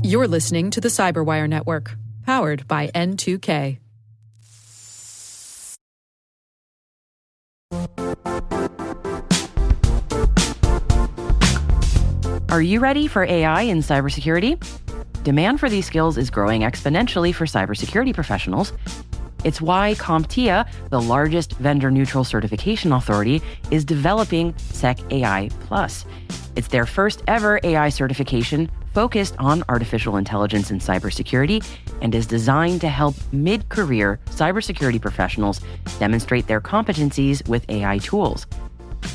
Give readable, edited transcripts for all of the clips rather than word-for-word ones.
You're listening to the CyberWire Network, powered by N2K. Are you ready for AI in cybersecurity? Demand for these skills is growing exponentially for cybersecurity professionals. It's why CompTIA, the largest vendor-neutral certification authority, is developing SecAI Plus. It's their first ever AI certification focused on artificial intelligence and cybersecurity, and is designed to help mid-career cybersecurity professionals demonstrate their competencies with AI tools.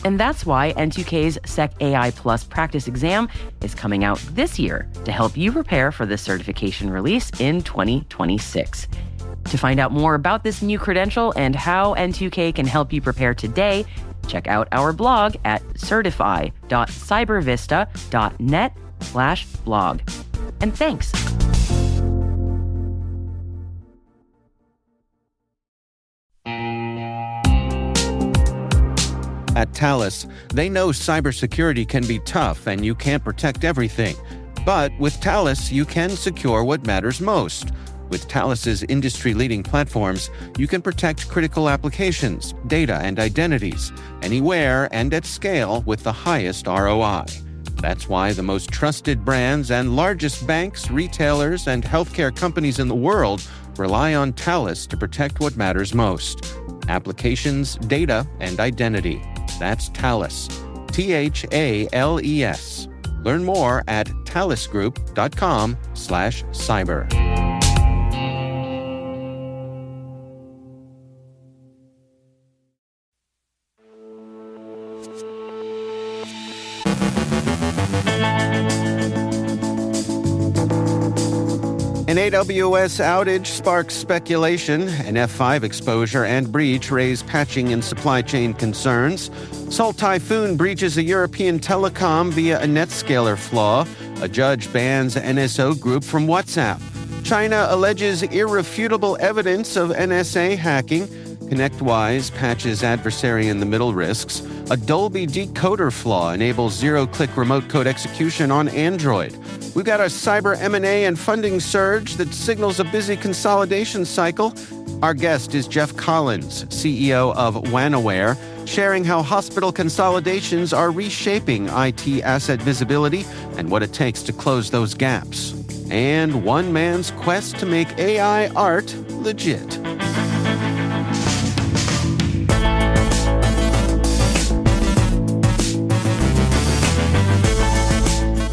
And that's why N2K's SecAI Plus practice exam is coming out this year to help you prepare for this certification release in 2026. To find out more about this new credential and how N2K can help you prepare today, check out our blog at certify.cybervista.net/blog. And thanks. At Thales, they know cybersecurity can be tough and you can't protect everything. But with Thales, you can secure what matters most. With Thales's industry-leading platforms, you can protect critical applications, data, and identities, anywhere and at scale with the highest ROI. That's why the most trusted brands and largest banks, retailers, and healthcare companies in the world rely on Thales to protect what matters most: applications, data, and identity. That's Thales. Thales. Learn more at thalesgroup.com/cyber. An AWS outage sparks speculation. An F5 exposure and breach raise patching and supply chain concerns. Salt Typhoon breaches a European telecom via a NetScaler flaw. A judge bans NSO group from WhatsApp. China alleges irrefutable evidence of NSA hacking. ConnectWise patches adversary in the middle risks. A Dolby decoder flaw enables zero-click remote code execution on Android. We've got a cyber M&A and funding surge that signals a busy consolidation cycle. Our guest is Jeff Collins, CEO of Wanaware, sharing how hospital consolidations are reshaping IT asset visibility and what it takes to close those gaps. And one man's quest to make AI art legit.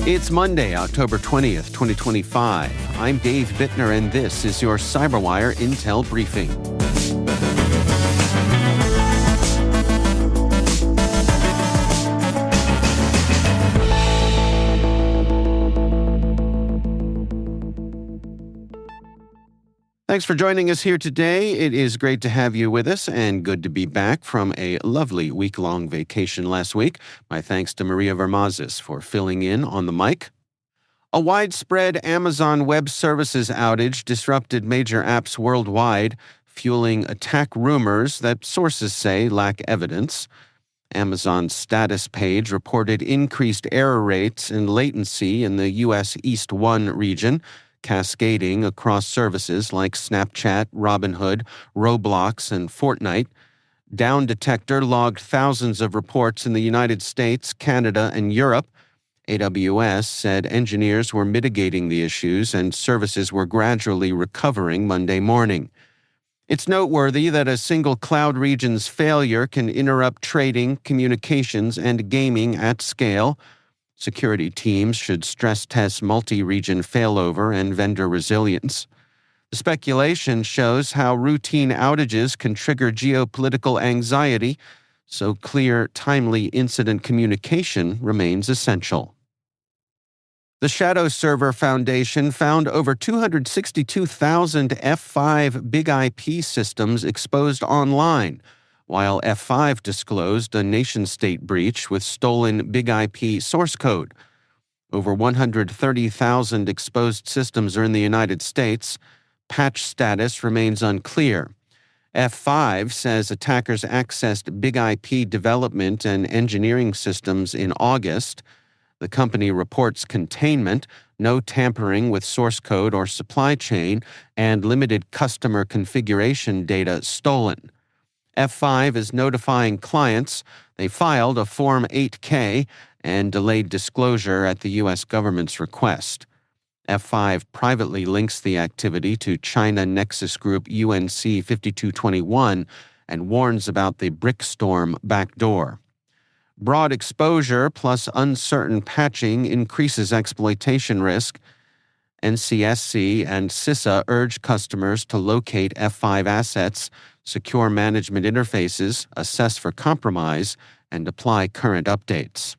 It's Monday, October 20th, 2025. I'm Dave Bittner, and this is your CyberWire Intel Briefing. Thanks for joining us here today. It is great to have you with us and good to be back from a lovely week-long vacation last week. My thanks to Maria Vermazis for filling in on the mic. A widespread Amazon Web Services outage disrupted major apps worldwide, fueling attack rumors that sources say lack evidence. Amazon's status page reported increased error rates and latency in the U.S. East 1 region, cascading across services like Snapchat, Robinhood, Roblox, and Fortnite. Down Detector logged thousands of reports in the United States, Canada, and Europe. AWS said engineers were mitigating the issues and services were gradually recovering Monday morning. It's noteworthy that a single cloud region's failure can interrupt trading, communications, and gaming at scale. Security teams should stress test multi-region failover and vendor resilience. The speculation shows how routine outages can trigger geopolitical anxiety, so clear, timely incident communication remains essential. The Shadow Server Foundation found over 262,000 F5 Big IP systems exposed online, while F5 disclosed a nation-state breach with stolen Big IP source code. Over 130,000 exposed systems are in the United States. Patch status remains unclear. F5 says attackers accessed Big IP development and engineering systems in August. The company reports containment, no tampering with source code or supply chain, and limited customer configuration data stolen. F5 is notifying clients they filed a Form 8K and delayed disclosure at the U.S. government's request. F5 privately links the activity to China Nexus Group UNC 5221 and warns about the BrickStorm backdoor. Broad exposure plus uncertain patching increases exploitation risk. NCSC and CISA urge customers to locate F5 assets, secure management interfaces, assess for compromise, and apply current updates.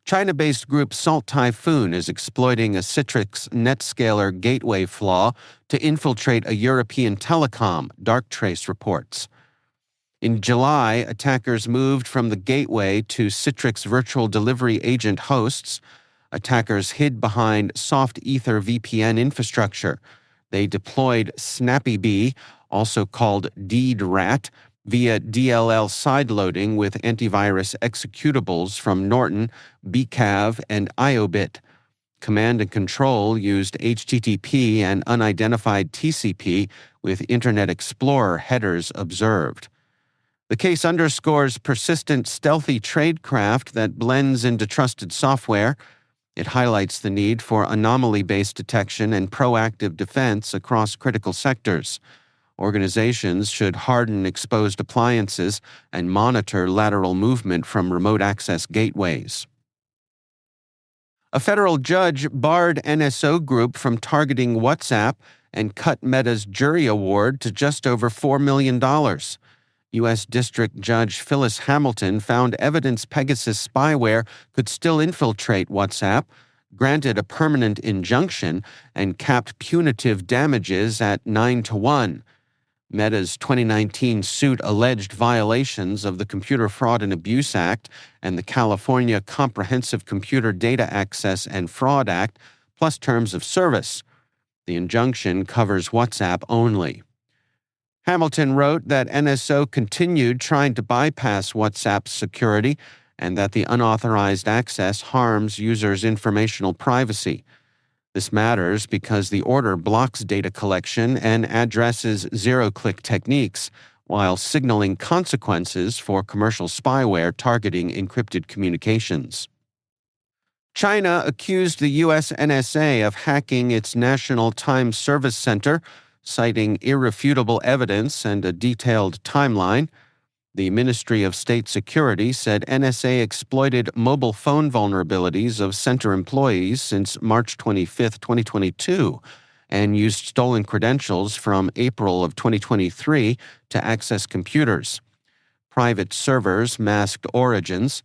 China-based group Salt Typhoon is exploiting a Citrix NetScaler gateway flaw to infiltrate a European telecom, Darktrace reports. In July, attackers moved from the gateway to Citrix virtual delivery agent hosts. Attackers hid behind soft ether VPN infrastructure. They deployed SnappyBee, also called DDRAT, via DLL sideloading with antivirus executables from Norton, BCAV, and IOBIT. Command and Control used HTTP and unidentified TCP with Internet Explorer headers observed. The case underscores persistent stealthy tradecraft that blends into trusted software. It highlights the need for anomaly-based detection and proactive defense across critical sectors. Organizations should harden exposed appliances and monitor lateral movement from remote access gateways. A federal judge barred NSO Group from targeting WhatsApp and cut Meta's jury award to just over $4 million. U.S. District Judge Phyllis Hamilton found evidence Pegasus spyware could still infiltrate WhatsApp, granted a permanent injunction, and capped punitive damages at 9-1. Meta's 2019 suit alleged violations of the Computer Fraud and Abuse Act and the California Comprehensive Computer Data Access and Fraud Act, plus terms of service. The injunction covers WhatsApp only. Hamilton wrote that NSO continued trying to bypass WhatsApp's security and that the unauthorized access harms users' informational privacy. This matters because the order blocks data collection and addresses zero-click techniques while signaling consequences for commercial spyware targeting encrypted communications. China accused the U.S. NSA of hacking its National Time Service Center, citing irrefutable evidence and a detailed timeline. The Ministry of State Security said NSA exploited mobile phone vulnerabilities of center employees since March 25, 2022, and used stolen credentials from April of 2023 to access computers. Private servers masked origins.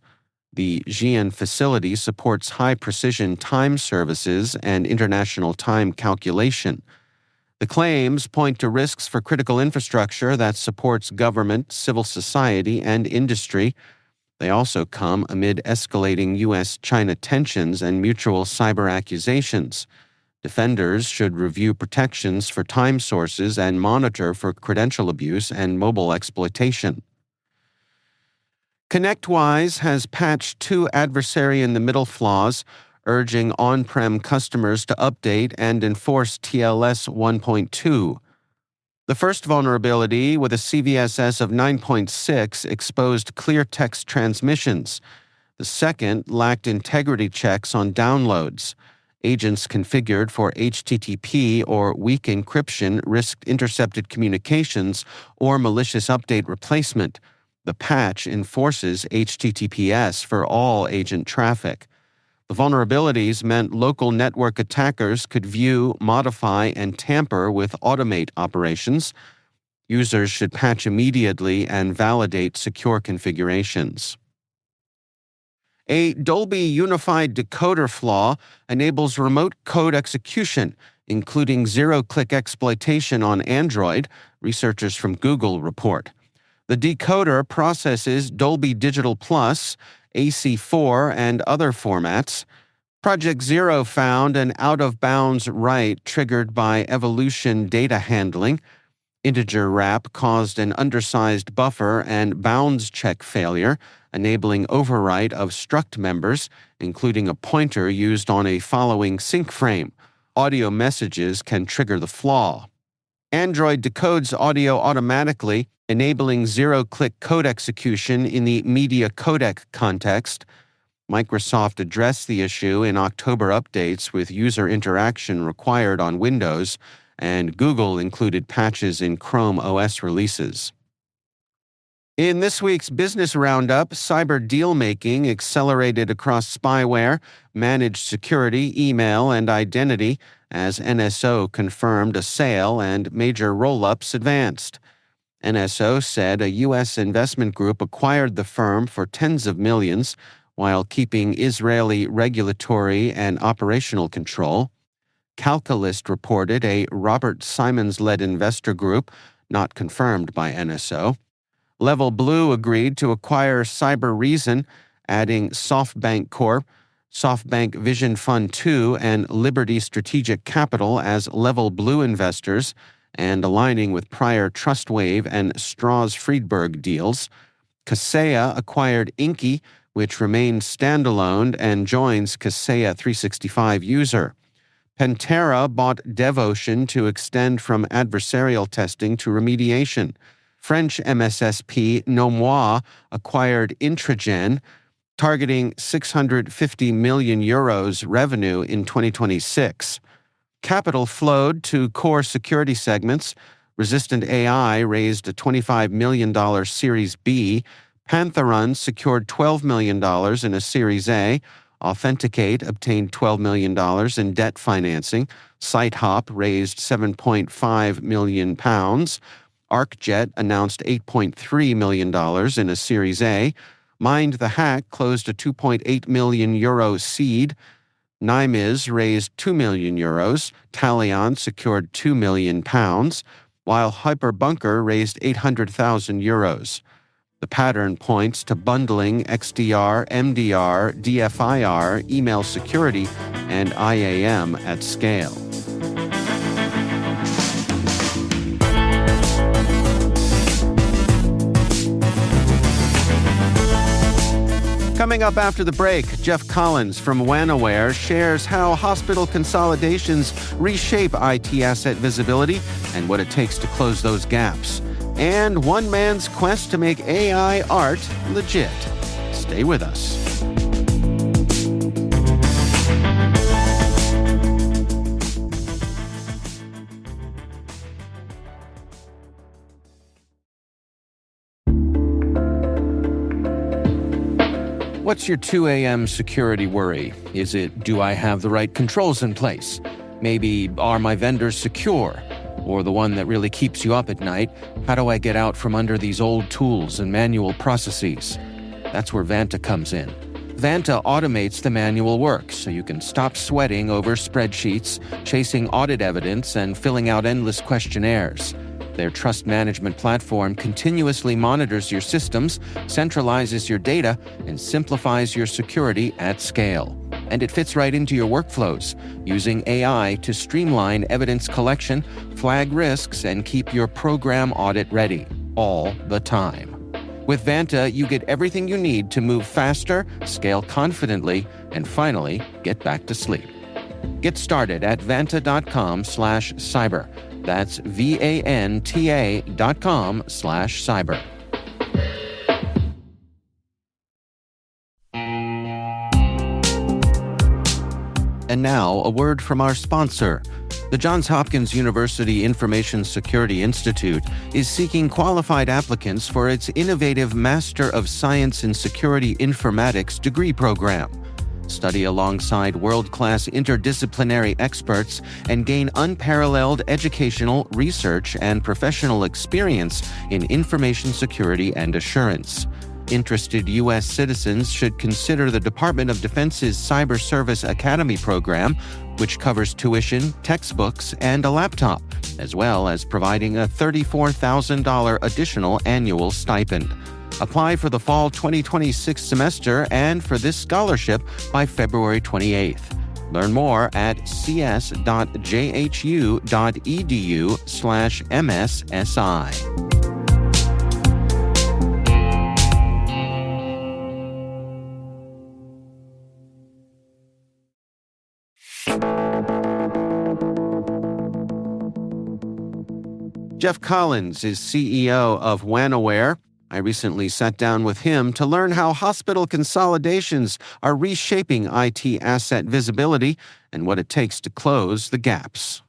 The Xi'an facility supports high-precision time services and international time calculation. The claims point to risks for critical infrastructure that supports government, civil society, and industry. They also come amid escalating U.S.-China tensions and mutual cyber accusations. Defenders should review protections for time sources and monitor for credential abuse and mobile exploitation. ConnectWise has patched 2 adversary-in-the-middle flaws, urging on-prem customers to update and enforce TLS 1.2. The first vulnerability, with a CVSS of 9.6, exposed clear text transmissions. The second lacked integrity checks on downloads. Agents configured for HTTP or weak encryption risked intercepted communications or malicious update replacement. The patch enforces HTTPS for all agent traffic. The vulnerabilities meant local network attackers could view, modify, and tamper with automate operations. Users should patch immediately and validate secure configurations. A Dolby Unified Decoder flaw enables remote code execution, including zero-click exploitation on Android, researchers from Google report. The decoder processes Dolby Digital Plus, AC4, and other formats. Project Zero found an out-of-bounds write triggered by evolution data handling. Integer wrap caused an undersized buffer and bounds check failure, enabling overwrite of struct members, including a pointer used on a following sync frame. Audio messages can trigger the flaw. Android decodes audio automatically, enabling zero-click code execution in the media codec context. Microsoft addressed the issue in October updates with user interaction required on Windows, and Google included patches in Chrome OS releases. In this week's Business Roundup, cyber deal-making accelerated across spyware, managed security, email, and identity as NSO confirmed a sale and major roll-ups advanced. NSO said a U.S. investment group acquired the firm for tens of millions while keeping Israeli regulatory and operational control. Calculist reported a Robert Simons-led investor group, not confirmed by NSO. Level Blue agreed to acquire CyberReason, adding SoftBank Corp., SoftBank Vision Fund 2, and Liberty Strategic Capital as Level Blue investors, and aligning with prior TrustWave and Strauss-Friedberg deals. Kaseya acquired Inky, which remains standalone and joins Kaseya 365 user. Pentera bought Devotion to extend from adversarial testing to remediation. French MSSP Nomois acquired Intragen, targeting 650 million euros revenue in 2026. Capital flowed to core security segments. Resistant AI raised a $25 million Series B. Pantheron secured $12 million in a Series A. Authenticate obtained $12 million in debt financing. SiteHop raised £7.5 million. ArcJet announced $8.3 million in a Series A. Mind the Hack closed a €2.8 million seed. Nymiz raised €2 million. Talion secured £2 million, while Hyperbunker raised €800,000. The pattern points to bundling XDR, MDR, DFIR, email security, and IAM at scale. Coming up after the break, Jeff Collins from WANaware shares how hospital consolidations reshape IT asset visibility and what it takes to close those gaps. And one man's quest to make AI art legit. Stay with us. What's your 2 a.m. security worry? Is it, do I have the right controls in place? Maybe, are my vendors secure? Or the one that really keeps you up at night, how do I get out from under these old tools and manual processes? That's where Vanta comes in. Vanta automates the manual work so you can stop sweating over spreadsheets, chasing audit evidence, and filling out endless questionnaires. Their trust management platform continuously monitors your systems, centralizes your data, and simplifies your security at scale. And it fits right into your workflows, using AI to streamline evidence collection, flag risks, and keep your program audit ready, all the time. With Vanta, you get everything you need to move faster, scale confidently, and finally, get back to sleep. Get started at vanta.com/cyber. That's VANTA.com/cyber. And now, a word from our sponsor. The Johns Hopkins University Information Security Institute is seeking qualified applicants for its innovative Master of Science in Security Informatics degree program. Study alongside world-class interdisciplinary experts and gain unparalleled educational, research, and professional experience in information security and assurance. Interested U.S. citizens should consider the Department of Defense's Cyber Service Academy program, which covers tuition, textbooks, and a laptop, as well as providing a $34,000 additional annual stipend. Apply for the fall 2026 semester and for this scholarship by February 28th. Learn more at cs.jhu.edu/MSSI. Jeff Collins is CEO of WANaware. I recently sat down with him to learn how hospital consolidations are reshaping IT asset visibility and what it takes to close the gaps.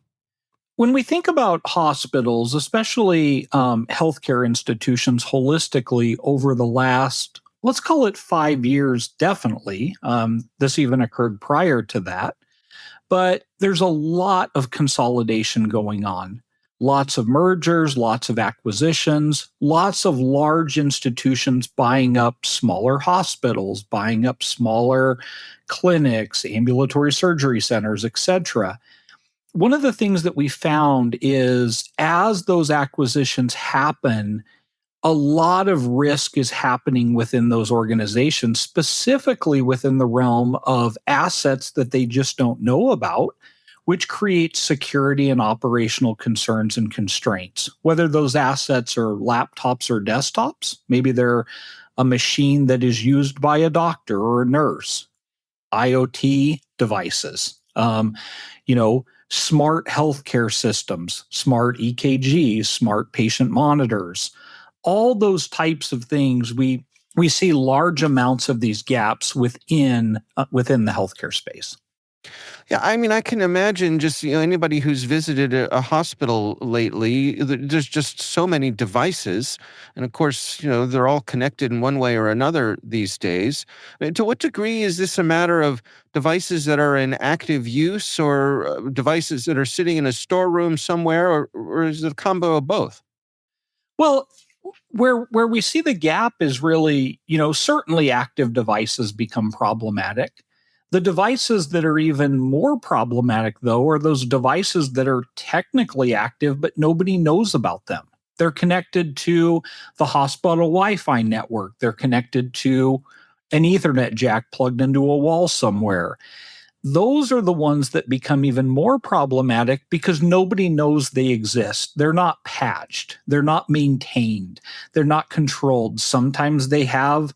When we think about hospitals, especially healthcare institutions holistically over the last, let's call it 5 years, definitely. This even occurred prior to that. But there's a lot of consolidation going on. Lots of mergers, lots of acquisitions, lots of large institutions buying up smaller hospitals, buying up smaller clinics, ambulatory surgery centers, etc. One of the things that we found is as those acquisitions happen, a lot of risk is happening within those organizations, specifically within the realm of assets that they just don't know about, which creates security and operational concerns and constraints. Whether those assets are laptops or desktops, maybe they're a machine that is used by a doctor or a nurse, IoT devices, smart healthcare systems, smart EKGs, smart patient monitors, all those types of things. We see large amounts of these gaps within the healthcare space. Yeah, I mean, I can imagine just anybody who's visited a hospital lately, there's just so many devices. And of course, they're all connected in one way or another these days. To what degree is this a matter of devices that are in active use or devices that are sitting in a storeroom somewhere, or is it a combo of both? Well, where we see the gap is really, certainly active devices become problematic. The devices that are even more problematic, though, are those devices that are technically active, but nobody knows about them. They're connected to the hospital Wi-Fi network. They're connected to an Ethernet jack plugged into a wall somewhere. Those are the ones that become even more problematic because nobody knows they exist. They're not patched. They're not maintained. They're not controlled. Sometimes they have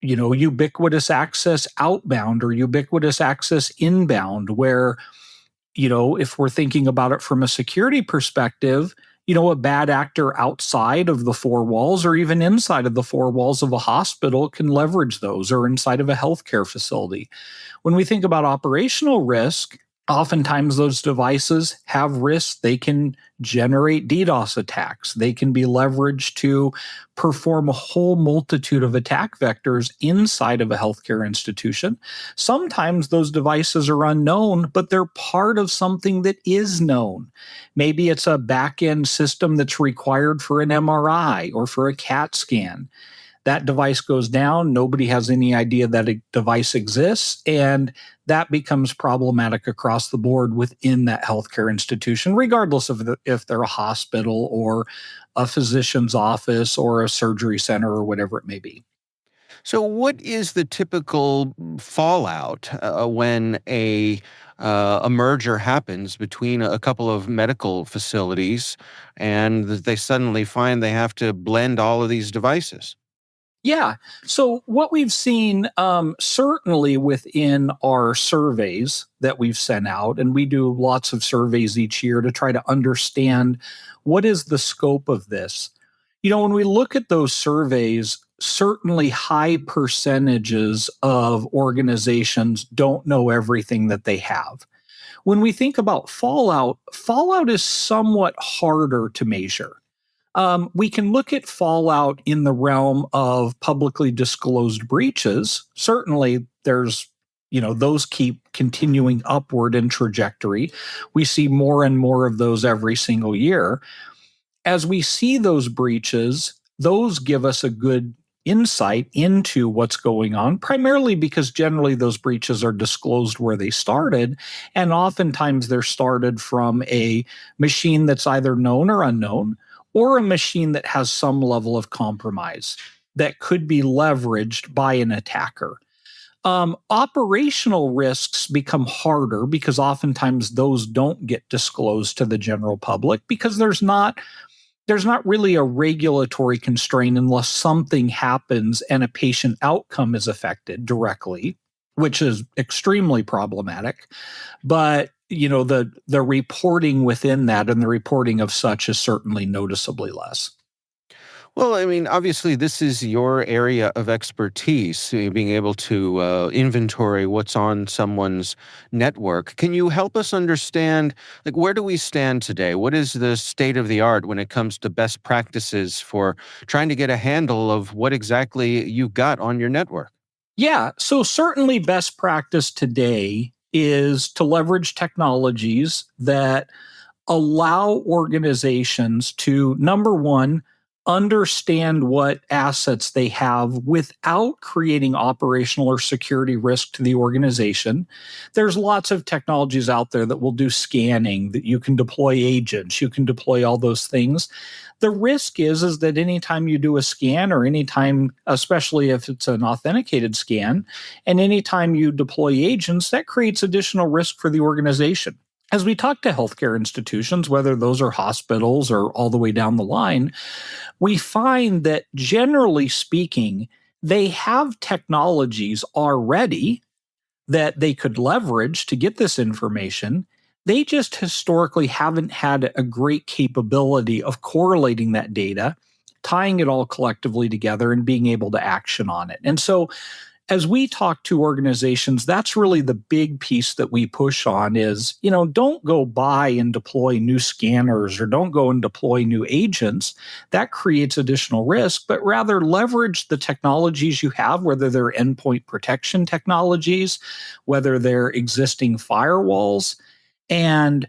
ubiquitous access outbound or ubiquitous access inbound, where, if we're thinking about it from a security perspective, a bad actor outside of the four walls or even inside of the four walls of a hospital can leverage those, or inside of a healthcare facility. When we think about operational risk, oftentimes those devices have risks. They can generate DDoS attacks. They can be leveraged to perform a whole multitude of attack vectors inside of a healthcare institution. Sometimes those devices are unknown, but they're part of something that is known. Maybe it's a back-end system that's required for an MRI or for a CAT scan. That device goes down. Nobody has any idea that a device exists, and that becomes problematic across the board within that healthcare institution, regardless of if they're a hospital or a physician's office or a surgery center or whatever it may be. So what is the typical fallout when a merger happens between a couple of medical facilities and they suddenly find they have to blend all of these devices? Yeah. So what we've seen, certainly within our surveys that we've sent out, and we do lots of surveys each year to try to understand what is the scope of this. When we look at those surveys, certainly high percentages of organizations don't know everything that they have. When we think about fallout is somewhat harder to measure. We can look at fallout in the realm of publicly disclosed breaches. Certainly, there's, those keep continuing upward in trajectory. We see more and more of those every single year. As we see those breaches, those give us a good insight into what's going on, primarily because generally those breaches are disclosed where they started, and oftentimes they're started from a machine that's either known or unknown, or a machine that has some level of compromise that could be leveraged by an attacker. Operational risks become harder because oftentimes those don't get disclosed to the general public because there's not really a regulatory constraint unless something happens and a patient outcome is affected directly, which is extremely problematic. But the reporting within that and the reporting of such is certainly noticeably less. Well, I mean, obviously, this is your area of expertise, being able to inventory what's on someone's network. Can you help us understand, like, where do we stand today? What is the state of the art when it comes to best practices for trying to get a handle of what exactly you've got on your network? Yeah, so certainly best practice today is to leverage technologies that allow organizations to, number one, understand what assets they have without creating operational or security risk to the organization. There's lots of technologies out there that will do scanning, that you can deploy agents, you can deploy all those things. The risk is that anytime you do a scan, or anytime, especially if it's an authenticated scan, and anytime you deploy agents, that creates additional risk for the organization. As we talk to healthcare institutions, whether those are hospitals or all the way down the line, we find that generally speaking, they have technologies already that they could leverage to get this information. They just historically haven't had a great capability of correlating that data, tying it all collectively together, and being able to action on it. And so as we talk to organizations, that's really the big piece that we push on is, don't go buy and deploy new scanners, or don't go and deploy new agents. That creates additional risk, but rather leverage the technologies you have, whether they're endpoint protection technologies, whether they're existing firewalls, and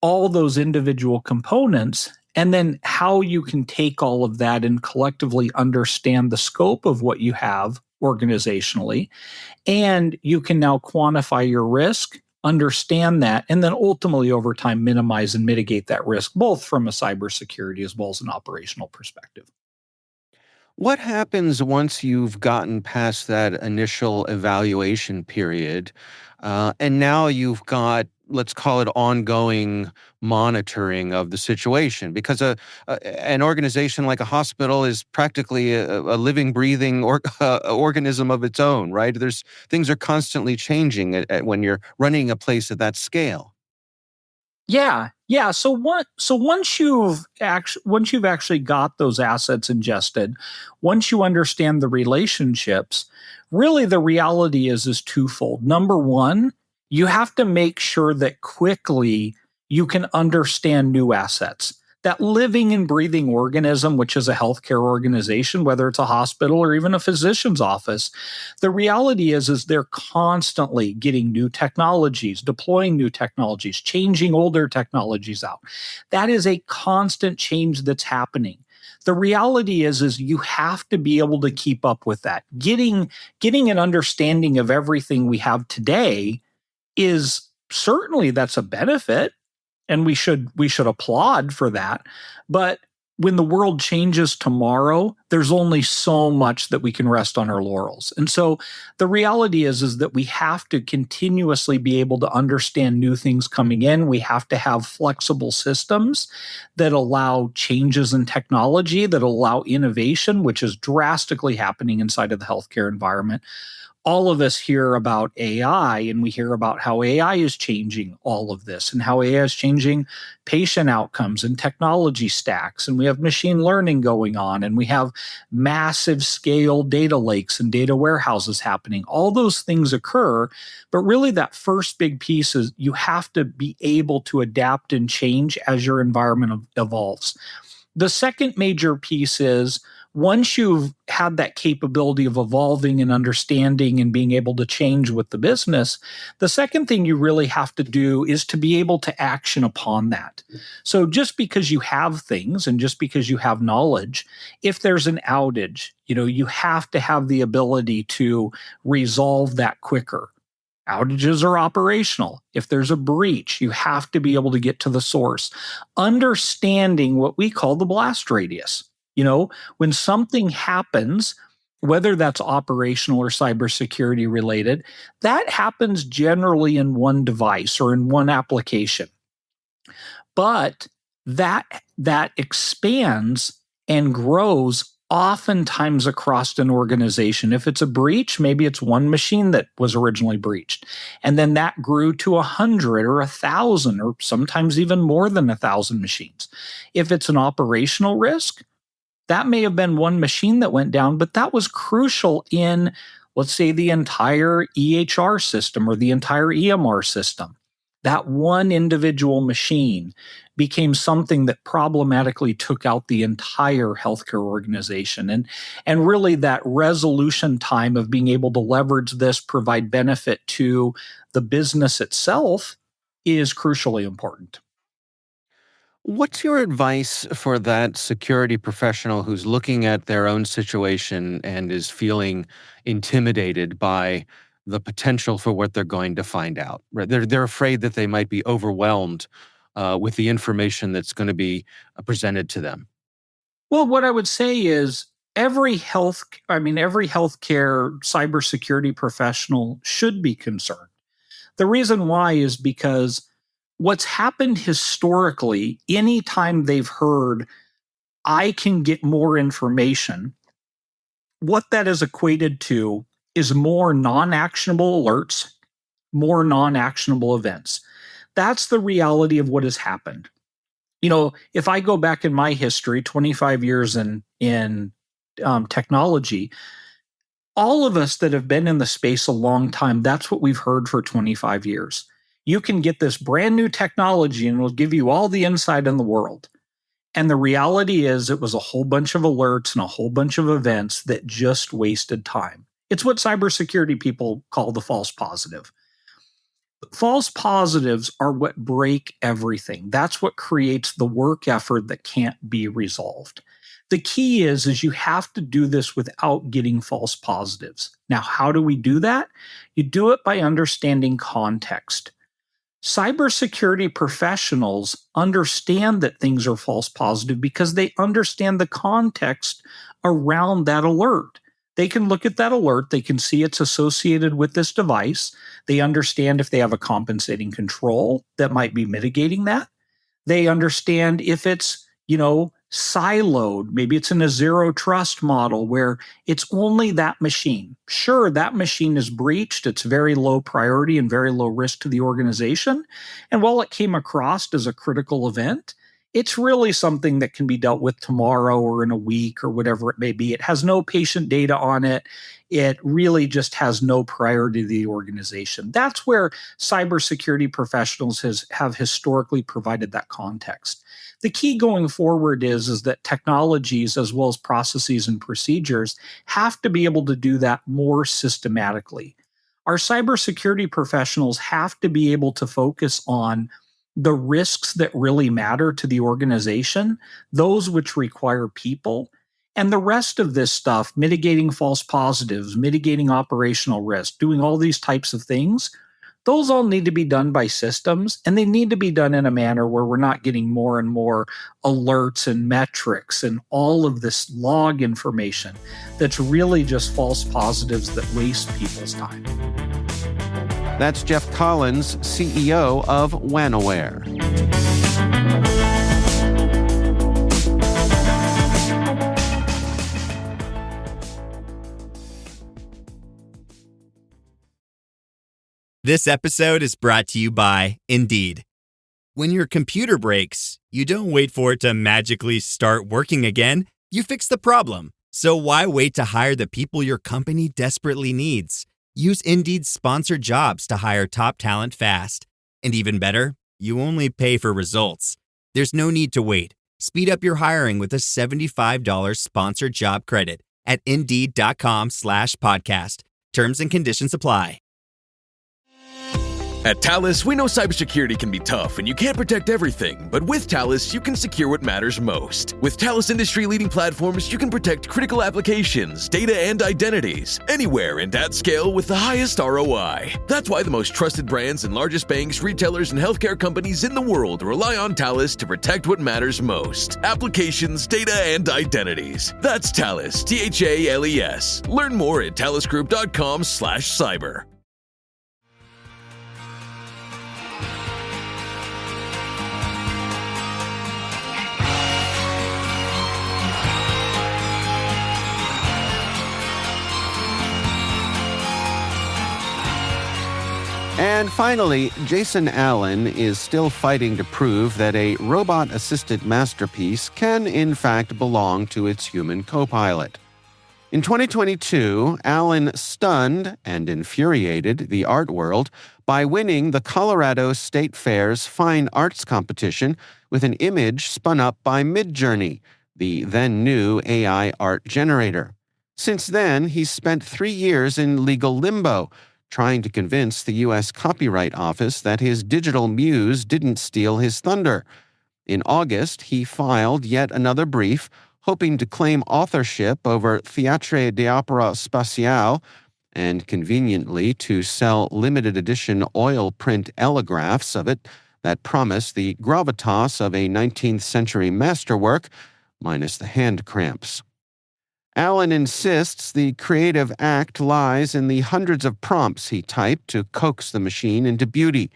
all those individual components, and then how you can take all of that and collectively understand the scope of what you have organizationally, and you can now quantify your risk, understand that, and then ultimately over time minimize and mitigate that risk, both from a cybersecurity as well as an operational perspective. What happens once you've gotten past that initial evaluation period, and now you've got, let's call it, ongoing monitoring of the situation? Because an organization like a hospital is practically a living, breathing organism of its own, right? Things are constantly changing when you're running a place at that scale. Yeah. So once you've actually got those assets ingested, once you understand the relationships, really the reality is twofold. Number one, you have to make sure that quickly you can understand new assets. That living and breathing organism, which is a healthcare organization, whether it's a hospital or even a physician's office, the reality is they're constantly getting new technologies, deploying new technologies, changing older technologies out. That is a constant change that's happening. The reality is you have to be able to keep up with that. Getting an understanding of everything we have today is certainly, that's a benefit, and we should applaud for that. But when the world changes tomorrow, there's only so much that we can rest on our laurels. And so the reality is that we have to continuously be able to understand new things coming in. We have to have flexible systems that allow changes in technology, that allow innovation, which is drastically happening inside of the healthcare environment. All of us hear about AI, and we hear about how AI is changing all of this, and how AI is changing patient outcomes and technology stacks. And we have machine learning going on, and we have massive scale data lakes and data warehouses happening. All those things occur, but really that first big piece is you have to be able to adapt and change as your environment evolves. The second major piece is, once you've had that capability of evolving and understanding and being able to change with the business, the second thing you really have to do is to be able to action upon that. So just because you have things and just because you have knowledge, if there's an outage, you have to have the ability to resolve that quicker. Outages are operational. If there's a breach, you have to be able to get to the source. Understanding what we call the blast radius. When something happens, whether that's operational or cybersecurity related, that happens generally in one device or in one application. But that expands and grows oftentimes across an organization. If it's a breach, maybe it's one machine that was originally breached. And then that grew to 100 or 1,000 or sometimes even more than 1,000 machines. If it's an operational risk, that may have been one machine that went down, but that was crucial in, let's say, the entire EHR system or the entire EMR system. That one individual machine became something that problematically took out the entire healthcare organization. And really that resolution time of being able to leverage this, provide benefit to the business itself is crucially important. What's your advice for that security professional who's looking at their own situation and is feeling intimidated by the potential for what they're going to find out? Right? They're afraid that they might be overwhelmed with the information that's going to be presented to them. Well, what I would say is every healthcare cybersecurity professional should be concerned. The reason why is because what's happened historically, anytime they've heard, I can get more information, what that is equated to is more non-actionable alerts, more non-actionable events. That's the reality of what has happened. If I go back in my history, 25 years in technology, all of us that have been in the space a long time, that's what we've heard for 25 years. You can get this brand new technology and it'll give you all the insight in the world. And the reality is it was a whole bunch of alerts and a whole bunch of events that just wasted time. It's what cybersecurity people call the false positive. False positives are what break everything. That's what creates the work effort that can't be resolved. The key is you have to do this without getting false positives. Now, how do we do that? You do it by understanding context. Cybersecurity professionals understand that things are false positive because they understand the context around that alert. They can look at that alert, they can see it's associated with this device. They understand if they have a compensating control that might be mitigating that. They understand if it's, siloed. Maybe it's in a zero trust model where it's only that machine. Sure, that machine is breached. It's very low priority and very low risk to the organization. And while it came across as a critical event, it's really something that can be dealt with tomorrow or in a week or whatever it may be. It has no patient data on it. It really just has no priority to the organization. That's where cybersecurity professionals have historically provided that context. The key going forward is that technologies as well as processes and procedures have to be able to do that more systematically. Our cybersecurity professionals have to be able to focus on the risks that really matter to the organization, those which require people, and the rest of this stuff, mitigating false positives, mitigating operational risk, doing all these types of things, those all need to be done by systems, and they need to be done in a manner where we're not getting more and more alerts and metrics and all of this log information that's really just false positives that waste people's time. That's Jeff Collins, CEO of WANaware. This episode is brought to you by Indeed. When your computer breaks, you don't wait for it to magically start working again. You fix the problem. So why wait to hire the people your company desperately needs? Use Indeed's sponsored jobs to hire top talent fast. And even better, you only pay for results. There's no need to wait. Speed up your hiring with a $75 sponsored job credit at Indeed.com/podcast. Terms and conditions apply. At Talus, we know cybersecurity can be tough and you can't protect everything, but with Talus, you can secure what matters most. With Talus industry-leading platforms, you can protect critical applications, data, and identities anywhere and at scale with the highest ROI. That's why the most trusted brands and largest banks, retailers, and healthcare companies in the world rely on Talus to protect what matters most: applications, data, and identities. That's Talus, THALES. Learn more at talusgroup.com/cyber. And finally, Jason Allen is still fighting to prove that a robot-assisted masterpiece can, in fact, belong to its human co-pilot. In 2022, Allen stunned and infuriated the art world by winning the Colorado State Fair's Fine Arts competition with an image spun up by Midjourney, the then-new AI art generator. Since then, he's spent 3 years in legal limbo, trying to convince the U.S. Copyright Office that his digital muse didn't steal his thunder. In August, he filed yet another brief, hoping to claim authorship over Théâtre d'Opéra Spatial and, conveniently, to sell limited edition oil print allographs of it that promise the gravitas of a 19th century masterwork, minus the hand cramps. Allen insists the creative act lies in the hundreds of prompts he typed to coax the machine into beauty.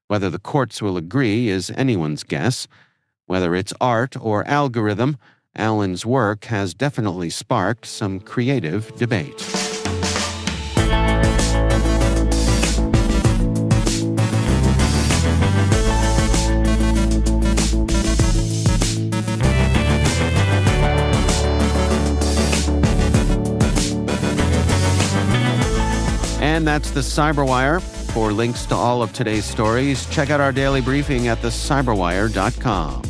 Whether the courts will agree is anyone's guess. Whether it's art or algorithm, Allen's work has definitely sparked some creative debate. And that's the CyberWire. For links to all of today's stories, check out our daily briefing at thecyberwire.com.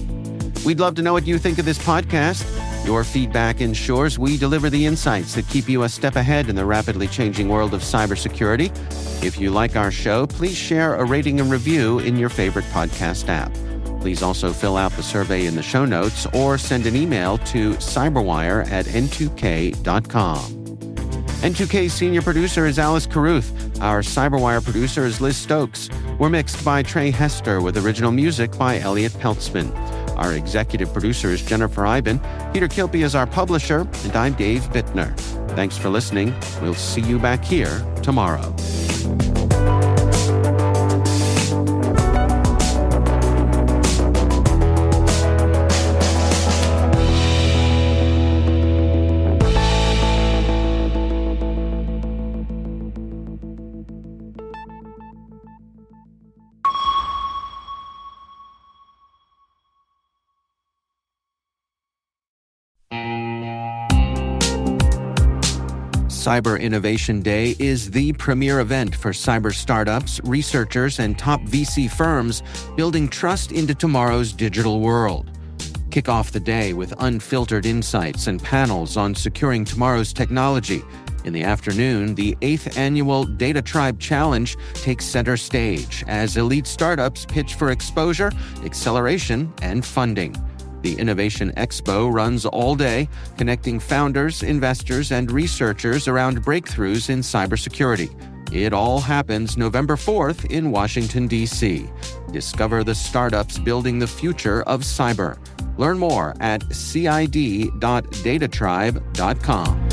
We'd love to know what you think of this podcast. Your feedback ensures we deliver the insights that keep you a step ahead in the rapidly changing world of cybersecurity. If you like our show, please share a rating and review in your favorite podcast app. Please also fill out the survey in the show notes or send an email to cyberwire@n2k.com. N2K's senior producer is Alice Carruth. Our CyberWire producer is Liz Stokes. We're mixed by Trey Hester with original music by Elliot Peltzman. Our executive producer is Jennifer Iben. Peter Kilpie is our publisher, and I'm Dave Bittner. Thanks for listening. We'll see you back here tomorrow. Cyber Innovation Day is the premier event for cyber startups, researchers, and top VC firms building trust into tomorrow's digital world. Kick off the day with unfiltered insights and panels on securing tomorrow's technology. In the afternoon, the 8th annual Data Tribe Challenge takes center stage as elite startups pitch for exposure, acceleration, and funding. The Innovation Expo runs all day, connecting founders, investors, and researchers around breakthroughs in cybersecurity. It all happens November 4th in Washington, D.C. Discover the startups building the future of cyber. Learn more at cid.datatribe.com.